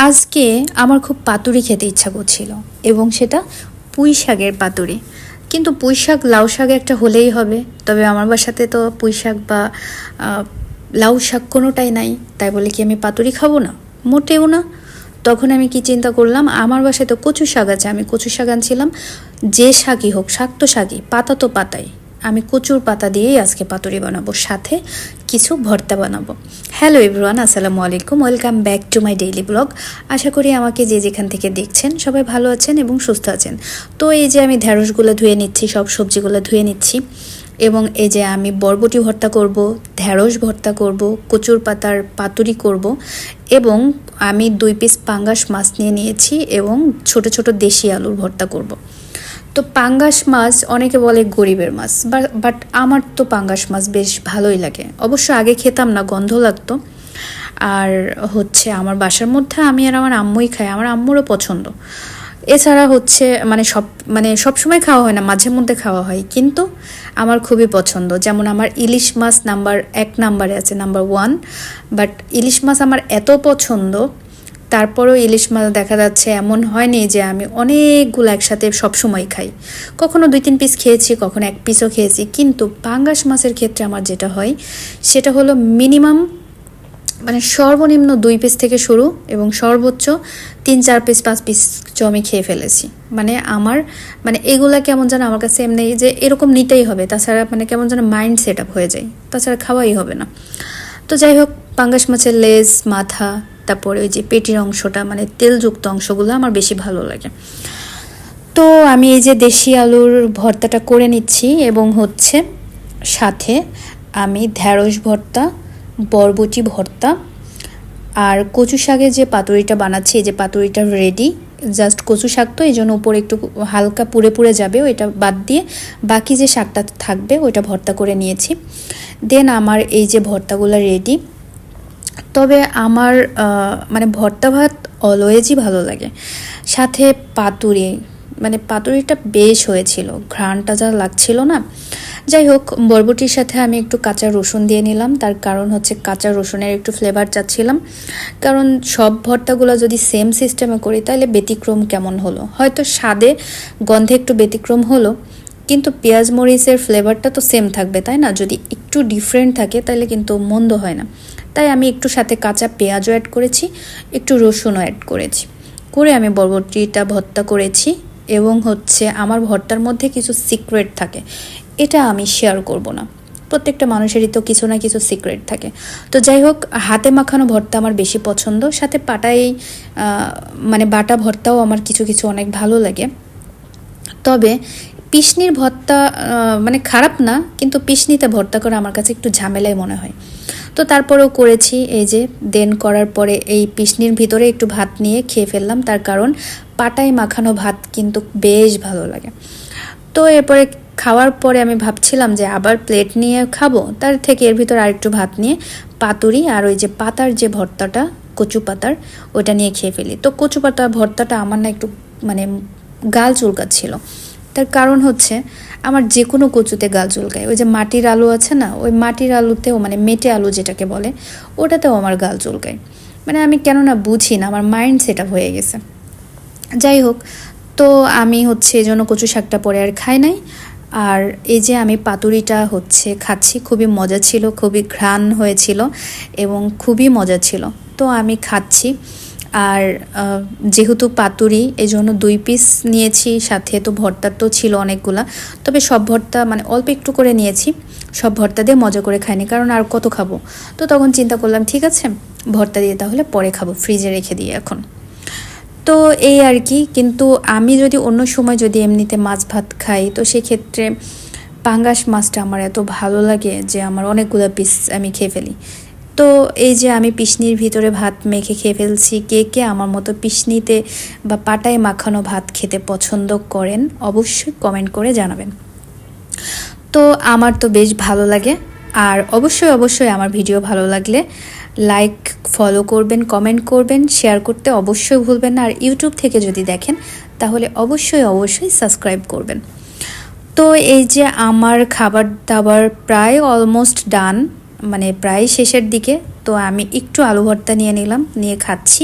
আজকে আমার খুব পাতুরি খেতে ইচ্ছা করছিল এবং সেটা পুঁই শাকের পাতুরি। কিন্তু পুঁই শাক লাউ শাক একটা হলেই হবে, তবে আমার বাসাতে তো পুঁই শাক বা লাউ শাক কোনোটাই নাই, তাই বলে কি আমি পাতুরি খাবো না? মোটেও না। তখন আমি কি চিন্তা করলাম, আমার বাসায় তো কচু শাক আছে, আমি কচু শাক আনছিলাম। যে শাকই হোক, শাক তো শাকই, পাতা তো পাতাই, আমি কচুর পাতা দিয়েই আজকে পাতুরি বানাবো, সাথে কিছু ভর্তা বানাবো। হ্যালো এভরিওয়ান, আসসালামু আলাইকুম, welcome back to my daily blog. আশা করি আমাকে যে যেখান থেকে দেখছেন সবাই ভালো আছেন এবং সুস্থ আছেন। তো এই যে আমি ঢ্যাঁড়সগুলো ধুয়ে নিচ্ছি, সব সবজিগুলো ধুয়ে নিচ্ছি, এবং এই যে আমি বরবটি ভর্তা করব, ঢ্যাঁড়স ভর্তা করব, কচুর পাতার পাতুরি করব, এবং আমি 2 পিস পাঙ্গাস মাছ নিয়ে নিয়েছি এবং ছোট ছোট দেশি আলুর ভর্তা করব। তো পাঙ্গাস মাছ অনেকে বলে গরিবের মাছ, বাট আমার তো পাঙ্গাস মাছ বেশ ভালোই লাগে। অবশ্য আগে খেতাম না, গন্ধ লাগতো। আর হচ্ছে আমার বাসার মধ্যে আমি আর আমার আম্মুই খাই, আমার আম্মুরও পছন্দ। এছাড়া হচ্ছে সব সময় খাওয়া হয় না, মাঝে মধ্যে খাওয়া হয়, কিন্তু আমার খুবই পছন্দ। যেমন আমার ইলিশ মাছ নাম্বার 1 নাম্বারে আছে, নাম্বার 1। বাট ইলিশ মাছ আমার এত পছন্দ, তারপরেও ইলিশ মাছ দেখা যাচ্ছে এমন হয়নি যে আমি অনেকগুলো একসাথে সবসময় খাই। কখনো 2-3 পিস খেয়েছি, কখনো 1 পিসও খেয়েছি, কিন্তু পাঙ্গাস মাছের ক্ষেত্রে আমার যেটা হয় সেটা হলো মিনিমাম সর্বনিম্ন 2 পিস থেকে শুরু এবং সর্বোচ্চ 3-4 পিস 5 পিস আমি খেয়ে ফেলেছি। আমার এগুলা কেমন যেন আমার কাছে এমনি যে এরকম নিতেই হবে, তাছাড়া কেমন যেন মাইন্ড সেট আপ হয়ে যায়, তাছাড়া খাওয়াই হবে না। তো যাই হোক, পাঙ্গাস মাছের লেজ, মাথা, তারপরে ওই যে পেটির অংশটা, তেলযুক্ত অংশগুলো আমার বেশি ভালো লাগে। তো আমি এই যে দেশি আলুর ভর্তাটা করে নিচ্ছি, এবং হচ্ছে সাথে আমি ঢ্যাঁড়স ভর্তা, বরবটি ভর্তা আর কচু শাকের যে পাতুরিটা বানাচ্ছি, এই যে পাতুরিটা রেডি। জাস্ট কচু শাক তো, এই জন্য উপরে একটু হালকা পুড়ে পুড়ে যাবে, ওইটা বাদ দিয়ে বাকি যে শাকটা থাকবে ওইটা ভর্তা করে নিয়েছি। দেন আমার এই যে ভর্তাগুলো রেডি। তবে আমার ভর্তা ভাত অলওয়েজই ভালো লাগে, সাথে পাতুরি, পাতুরিটা বেশ হয়েছিল, ঘ্রাণটা যা লাগছিল না। যাই হোক, বরবটির সাথে আমি একটু কাঁচা রসুন দিয়ে নিলাম, তার কারণ হচ্ছে কাঁচা রসুনের একটু ফ্লেভার চাচ্ছিলাম। কারণ সব ভর্তাগুলো যদি সেম সিস্টেমে করি তাহলে ব্যতিক্রম কেমন হলো, হয়তো স্বাদে গন্ধে একটু ব্যতিক্রম হলো, কিন্তু পেঁয়াজ মরিচের ফ্লেভারটা তো সেম থাকবে, তাই না? যদি একটু ডিফারেন্ট থাকে তাহলে কিন্তু মন্দ হয় না। তাই আমি একটু সাথে কাঁচা পেঁয়াজও অ্যাড করেছি, একটু রসুনও অ্যাড করেছি, করে আমি বরবটিটা ভর্তা করেছি। এবং হচ্ছে আমার ভর্তার মধ্যে কিছু সিক্রেট থাকে, এটা আমি শেয়ার করব না, প্রত্যেকটা মানুষেরই তো কিছু না কিছু সিক্রেট থাকে। তো যাই হোক, হাতে মাখানো ভর্তা আমার বেশি পছন্দ, সাথে পাটাই বাটা ভর্তাও আমার কিছু কিছু অনেক ভালো লাগে। তবে পিশনির ভর্তা খারাপ না, কিন্তু পিশনিতে ভর্তা করা আমার কাছে একটু ঝামেলাই মনে হয়। তো তারপরেও করেছি, এই যে দেন করার পরে এই পিশনির ভিতরে একটু ভাত নিয়ে খেয়ে ফেললাম, তার কারণ পাটায় মাখানো ভাত কিন্তু বেশ ভালো লাগে। তো এরপরে খাওয়ার পরে আমি ভাবছিলাম যে আবার প্লেট নিয়ে খাবো, তার থেকে এর ভিতর আরেকটু ভাত নিয়ে পাতুরি আর ওই যে পাতার যে ভর্তাটা, কচু পাতার, ওটা নিয়ে খেয়ে ফেলি। তো কচু পাতা ভর্তাটা আমার না একটু গাল চুলকাচ্ছিল, তার কারণ হচ্ছে আমার যে কোনো কচুতে গাল চুলকায়। ওই যে মাটির আলু আছে না, ওই মাটির আলুতেও মেটে আলু যেটাকে বলে, ওটাতেও আমার গাল চুলকায়। আমি কেননা বুঝি না, আমার মাইন্ড সেট আপ হয়ে গেছে। যাই হোক, তো আমি হচ্ছে এই জন্য কচু শাকটা পরে আর খাই নাই। আর এই যে আমি পাতুরিটা হচ্ছে খাচ্ছি, খুবই মজা ছিল, খুবই ঘ্রাণ হয়েছিল এবং খুবই মজা ছিল। তো আমি খাচ্ছি। আর যেহেতু পাতুরি, এই জন্য 2 পিস নিয়েছি, সাথে তো ভর্তা তো ছিল অনেকগুলা, তবে সব ভর্তা অল্প একটু করে নিয়েছি, সব ভর্তা দিয়ে মজা করে খাইনি, কারণ আর কত খাবো। তো তখন চিন্তা করলাম ঠিক আছে, ভর্তা দিয়ে তাহলে পরে খাবো, ফ্রিজে রেখে দিয়ে এখন। তো এই আর কি। কিন্তু আমি যদি অন্য সময় যদি এমনিতে মাছ ভাত খাই, তো সেক্ষেত্রে পাঙ্গাস মাছটা আমার এত ভালো লাগে যে আমার অনেকগুলো পিস আমি খেয়ে ফেলি। তো এই যে আমি পিশনির ভিতরে ভাত মেখে খেয়ে ফেলছি। কে কে আমার মতো পিশনিতে বা পাটায় মাখানো ভাত খেতে পছন্দ করেন অবশ্যই কমেন্ট করে জানাবেন। তো আমার তো বেশ ভালো লাগে। আর অবশ্যই অবশ্যই আমার ভিডিও ভালো লাগলে লাইক, ফলো করবেন, কমেন্ট করবেন, শেয়ার করতে অবশ্যই ভুলবেন না। আর ইউটিউব থেকে যদি দেখেন তাহলে অবশ্যই অবশ্যই সাবস্ক্রাইব করবেন। তো এই যে আমার খাবার দাবার প্রায় অলমোস্ট ডান, মানে প্রায় শেষের দিকে। তো আমি একটু আলু ভর্তা নিয়ে নিলাম, নিয়ে খাচ্ছি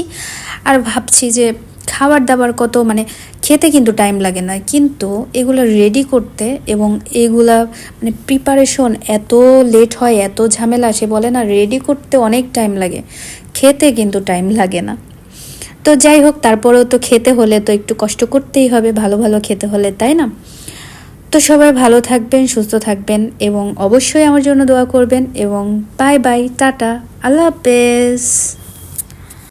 আর ভাবছি যে খাবার দাবার কত মানে খেতে কিন্তু টাইম লাগে না, কিন্তু এগুলো রেডি করতে এবং এগুলা মানে প্রিপারেশন এত লেট হয়, এত ঝামেলা। সে বলে না রেডি করতে অনেক টাইম লাগে, খেতে কিন্তু টাইম লাগে না। তো যাই হোক, তারপরেও তো খেতে হলে তো একটু কষ্ট করতেই হবে, ভালো ভালো খেতে হলে, তাই না? তো সবাই ভালো থাকবেন, সুস্থ থাকবেন এবং অবশ্যই আমার জন্য দোয়া করবেন এবং বাই বাই, টাটা, আল্লাহ হাফেজ।